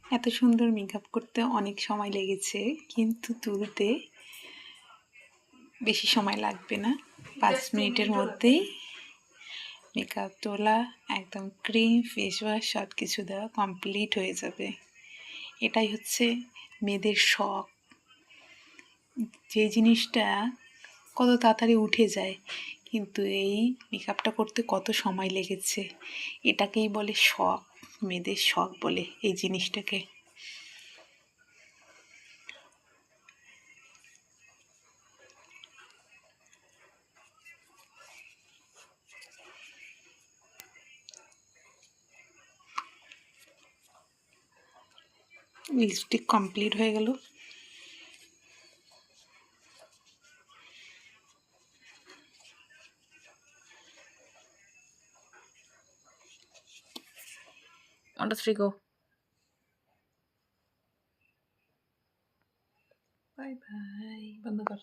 এত সুন্দর মেকআপ করতে অনেক সময় লেগেছে, কিন্তু তুলতে বেশি সময় লাগবে না। 5 মিনিটের মধ্যেই মেকআপ তোলা, একদম ক্রিম, ফেস ওয়াশ সব কিছু দেওয়া কমপ্লিট হয়ে যাবে। এটাই হচ্ছে মেয়েদের শখ, যে জিনিসটা কত তাড়াতাড়ি উঠে যায়, কিন্তু এই মেকআপটা করতে কত সময় লেগেছে। এটাকেই বলে শখ, মেয়েদের শখ বলে এই জিনিসটাকে। লিপস্টিক কমপ্লিট হয়ে গেল। On the 3 go. Bye bye, বন্ধ কর।